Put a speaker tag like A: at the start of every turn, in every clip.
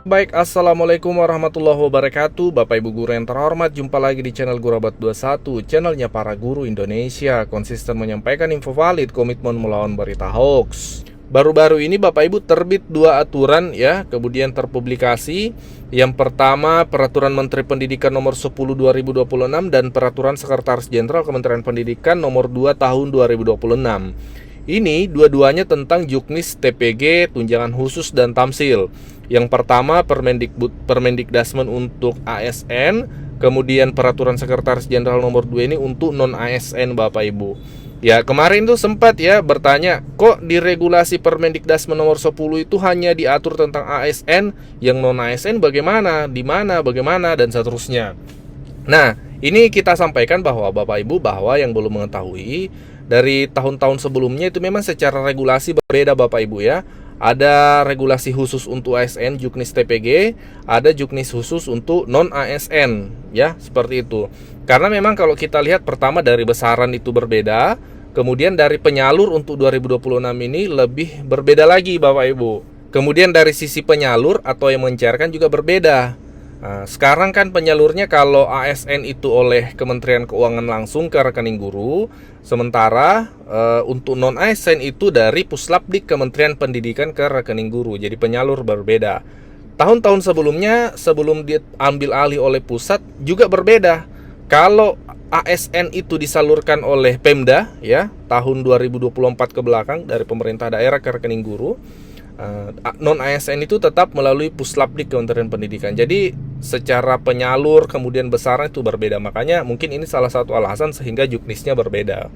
A: Baik, Assalamualaikum warahmatullahi wabarakatuh. Bapak Ibu guru yang terhormat, jumpa lagi di channel Gurabat21, channelnya para guru Indonesia, konsisten menyampaikan info valid, komitmen melawan berita hoax. Baru-baru ini Bapak Ibu terbit dua aturan ya, kemudian terpublikasi. Yang pertama, Peraturan Menteri Pendidikan Nomor 10 2026 dan Peraturan Sekretaris Jenderal Kementerian Pendidikan Nomor 2 Tahun 2026. Ini dua-duanya tentang juknis TPG, tunjangan khusus dan tamsil. Yang pertama Permendikdasmen untuk ASN, kemudian Peraturan Sekretaris Jenderal Nomor 2 ini untuk non-ASN Bapak Ibu. Ya, kemarin tuh sempat ya bertanya, kok di regulasi Permendikdasmen Nomor 10 itu hanya diatur tentang ASN, yang non-ASN bagaimana, di mana, bagaimana, dan seterusnya. Nah, ini kita sampaikan bahwa Bapak Ibu, bahwa yang belum mengetahui, dari tahun-tahun sebelumnya itu memang secara regulasi berbeda Bapak Ibu ya. Ada regulasi khusus untuk ASN, juknis TPG, ada juknis khusus untuk non-ASN ya, seperti itu. Karena memang kalau kita lihat, pertama dari besaran itu berbeda, kemudian dari penyalur untuk 2026 ini lebih berbeda lagi Bapak Ibu. Kemudian dari sisi penyalur atau yang mencairkan juga berbeda. Nah, sekarang kan penyalurnya kalau ASN itu oleh Kementerian Keuangan langsung ke rekening guru, sementara untuk non-ASN itu dari Puslapdik Kementerian Pendidikan ke rekening guru. Jadi penyalur berbeda. Tahun-tahun sebelumnya, sebelum diambil alih oleh pusat juga berbeda. Kalau ASN itu disalurkan oleh Pemda ya, tahun 2024 ke belakang dari pemerintah daerah ke rekening guru, non-ASN itu tetap melalui Puslapdik Kementerian Pendidikan. Jadi secara penyalur kemudian besaran itu berbeda. Makanya mungkin ini salah satu alasan sehingga juknisnya berbeda.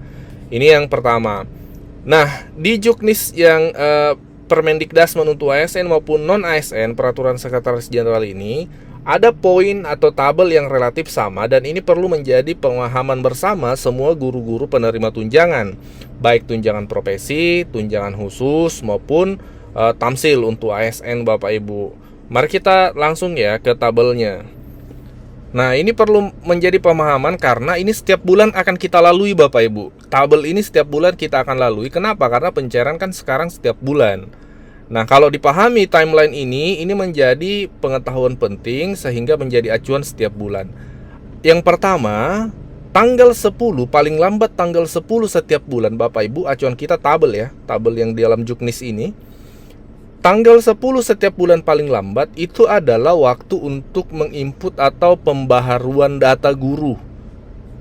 A: Ini yang pertama. Nah, di juknis yang Permendikdasmen untuk ASN maupun non-ASN, Peraturan Sekretaris Jenderal ini, ada poin atau tabel yang relatif sama, dan ini perlu menjadi pemahaman bersama semua guru-guru penerima tunjangan, baik tunjangan profesi, tunjangan khusus maupun tamsil untuk ASN Bapak Ibu. Mari kita langsung ya ke tabelnya. Nah, ini perlu menjadi pemahaman karena ini setiap bulan akan kita lalui Bapak Ibu. Tabel ini setiap bulan kita akan lalui. Kenapa? Karena pencairan kan sekarang setiap bulan. Nah, kalau dipahami timeline ini menjadi pengetahuan penting sehingga menjadi acuan setiap bulan. Yang pertama, tanggal 10, paling lambat tanggal 10 setiap bulan Bapak Ibu, acuan kita tabel ya, tabel yang di dalam juknis ini. Tanggal 10 setiap bulan paling lambat itu adalah waktu untuk menginput atau pembaharuan data guru.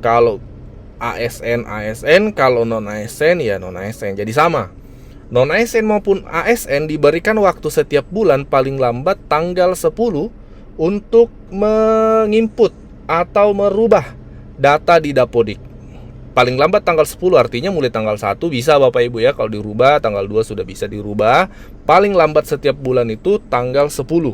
A: Kalau ASN, ASN, kalau non-ASN ya non-ASN. Jadi sama. Non-ASN maupun ASN diberikan waktu setiap bulan paling lambat tanggal 10 untuk menginput atau merubah data di Dapodik. Paling lambat tanggal 10, artinya mulai tanggal 1 bisa Bapak Ibu ya. Kalau dirubah, tanggal 2 sudah bisa dirubah. Paling lambat setiap bulan itu tanggal 10.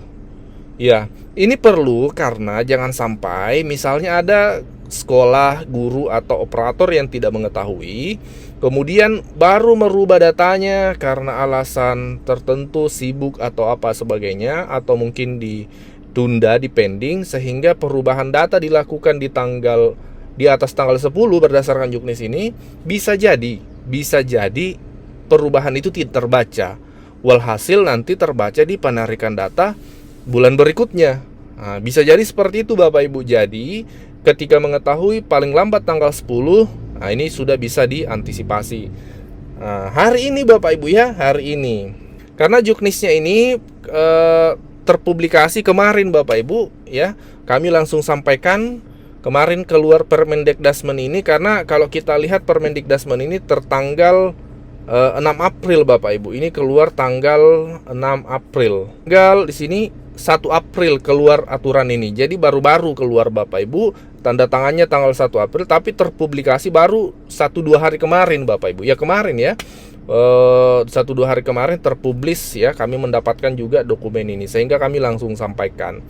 A: Ya, ini perlu karena jangan sampai misalnya ada sekolah, guru, atau operator yang tidak mengetahui, kemudian baru merubah datanya karena alasan tertentu, sibuk atau apa sebagainya, atau mungkin ditunda, dipending, sehingga perubahan data dilakukan di atas tanggal 10 berdasarkan juknis ini, bisa jadi perubahan itu tidak terbaca. Walhasil nanti terbaca di penarikan data bulan berikutnya. Nah, bisa jadi seperti itu Bapak Ibu. Jadi ketika mengetahui paling lambat tanggal 10, nah ini sudah bisa diantisipasi. Nah, hari ini Bapak Ibu ya, hari ini. Karena juknisnya ini terpublikasi kemarin Bapak Ibu ya, kami langsung sampaikan. Kemarin keluar Permendikdasmen ini, karena kalau kita lihat Permendikdasmen ini tertanggal 6 April Bapak Ibu. Ini keluar tanggal 6 April. Tanggal di sini 1 April keluar aturan ini. Jadi baru-baru keluar Bapak Ibu. Tanda tangannya tanggal 1 April, tapi terpublikasi baru 1-2 hari kemarin Bapak Ibu. Ya kemarin ya. 1-2 hari kemarin terpublis ya. Kami mendapatkan juga dokumen ini sehingga kami langsung sampaikan.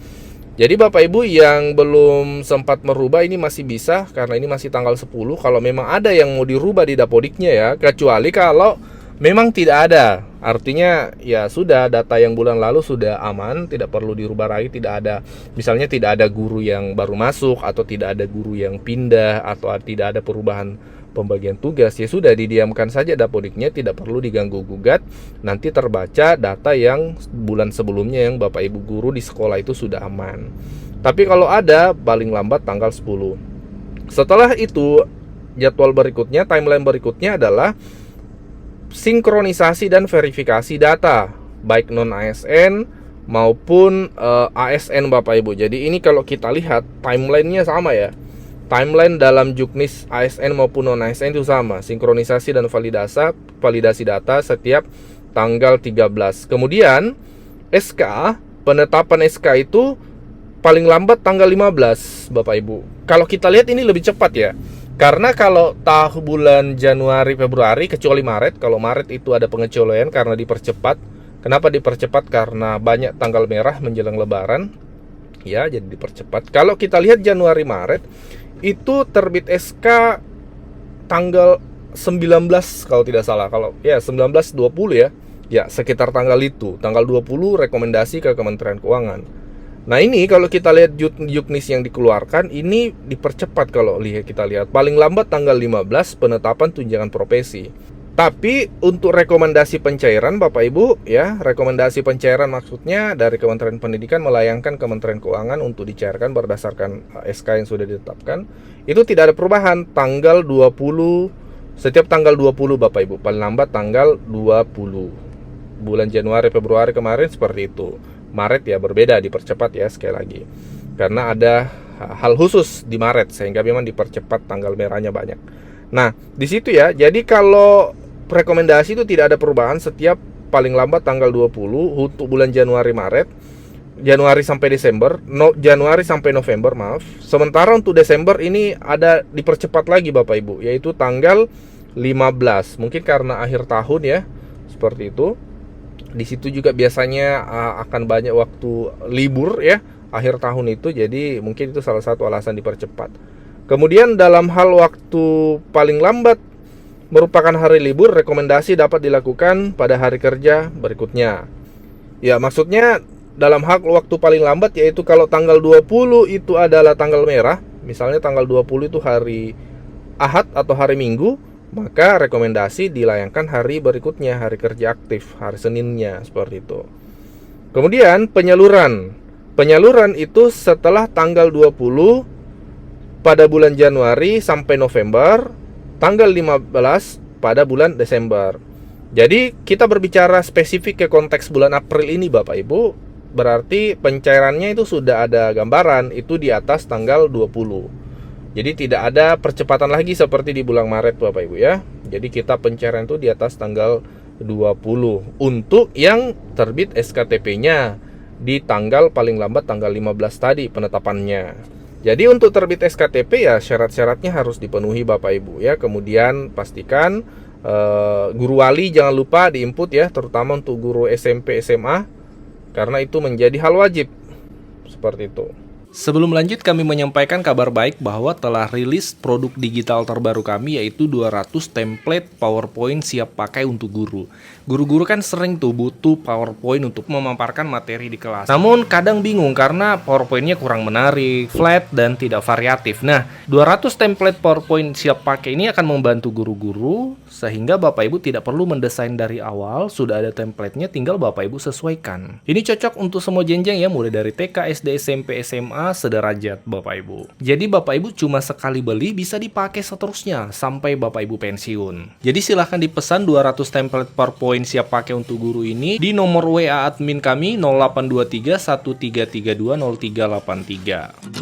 A: Jadi Bapak Ibu yang belum sempat merubah ini masih bisa, karena ini masih tanggal 10. Kalau memang ada yang mau dirubah di Dapodiknya ya, kecuali kalau memang tidak ada, artinya ya sudah, data yang bulan lalu sudah aman, tidak perlu dirubah lagi. Tidak ada, misalnya tidak ada guru yang baru masuk, atau tidak ada guru yang pindah, atau tidak ada perubahan pembagian tugas, ya sudah didiamkan saja dapodiknya, tidak perlu diganggu gugat. Nanti terbaca data yang bulan sebelumnya yang Bapak Ibu guru di sekolah itu sudah aman. Tapi kalau ada, paling lambat tanggal 10. Setelah itu, jadwal berikutnya, timeline berikutnya adalah sinkronisasi dan verifikasi data, baik non-ASN maupun ASN Bapak Ibu. Jadi ini kalau kita lihat timelinenya sama ya. Timeline dalam juknis ASN maupun non-ASN itu sama. Sinkronisasi dan validasi data setiap tanggal 13. Kemudian SK, penetapan SK itu paling lambat tanggal 15 Bapak Ibu. Kalau kita lihat ini lebih cepat ya. Karena kalau tahun bulan Januari, Februari, kecuali Maret. Kalau Maret itu ada pengecualian karena dipercepat. Kenapa dipercepat? Karena banyak tanggal merah menjelang Lebaran, ya, jadi dipercepat. Kalau kita lihat Januari, Maret, itu terbit SK tanggal 19 kalau tidak salah. Kalau ya 19-20 ya sekitar tanggal itu, tanggal 20 rekomendasi ke Kementerian Keuangan. Nah ini kalau kita lihat juknis yang dikeluarkan, ini dipercepat kalau kita lihat. Paling lambat tanggal 15 penetapan tunjangan profesi. Tapi untuk rekomendasi pencairan Bapak Ibu ya, rekomendasi pencairan maksudnya dari Kementerian Pendidikan melayangkan Kementerian Keuangan untuk dicairkan berdasarkan SK yang sudah ditetapkan. Itu tidak ada perubahan, tanggal 20, setiap tanggal 20 Bapak Ibu, paling lambat tanggal 20. Bulan Januari, Februari kemarin seperti itu. Maret ya berbeda, dipercepat ya sekali lagi. Karena ada hal khusus di Maret sehingga memang dipercepat, tanggal merahnya banyak. Nah, di situ ya. Jadi kalau rekomendasi itu tidak ada perubahan setiap paling lambat tanggal 20 untuk bulan Januari, Maret, Januari sampai Desember, Januari sampai November, maaf. Sementara untuk Desember ini ada dipercepat lagi Bapak Ibu, yaitu tanggal 15. Mungkin karena akhir tahun ya, seperti itu. Di situ juga biasanya akan banyak waktu libur ya, akhir tahun itu, jadi mungkin itu salah satu alasan dipercepat. Kemudian dalam hal waktu paling lambat merupakan hari libur, rekomendasi dapat dilakukan pada hari kerja berikutnya. Ya, maksudnya dalam hal waktu paling lambat yaitu kalau tanggal 20 itu adalah tanggal merah, misalnya tanggal 20 itu hari Ahad atau hari Minggu, maka rekomendasi dilayangkan hari berikutnya, hari kerja aktif, hari Seninnya, seperti itu. Kemudian penyaluran. Penyaluran itu setelah tanggal 20 pada bulan Januari sampai November, tanggal 15 pada bulan Desember. Jadi kita berbicara spesifik ke konteks bulan April ini Bapak Ibu, berarti pencairannya itu sudah ada gambaran, itu di atas tanggal 20. Jadi tidak ada percepatan lagi seperti di bulan Maret Bapak Ibu ya. Jadi kita pencairan itu di atas tanggal 20 untuk yang terbit SKTP-nya di tanggal paling lambat tanggal 15 tadi penetapannya. Jadi untuk terbit SKTP ya syarat-syaratnya harus dipenuhi Bapak Ibu ya. Kemudian pastikan guru wali jangan lupa diinput ya, terutama untuk guru SMP SMA, karena itu menjadi hal wajib. Seperti itu. Sebelum lanjut, kami menyampaikan kabar baik bahwa telah rilis produk digital terbaru kami, yaitu 200 template PowerPoint siap pakai untuk guru. Guru-guru kan sering tuh butuh PowerPoint untuk memaparkan materi di kelas. Namun kadang bingung karena PowerPoint-nya kurang menarik, flat, dan tidak variatif. Nah, 200 template PowerPoint siap pakai ini akan membantu guru-guru sehingga Bapak Ibu tidak perlu mendesain dari awal, sudah ada template-nya, tinggal Bapak Ibu sesuaikan. Ini cocok untuk semua jenjang ya, mulai dari TK, SD, SMP, SMA, sederajat Bapak Ibu. Jadi Bapak Ibu cuma sekali beli bisa dipakai seterusnya sampai Bapak Ibu pensiun. Jadi silahkan dipesan 200 template PowerPoint siap pakai untuk guru ini di nomor WA admin kami 0823 1332 0383.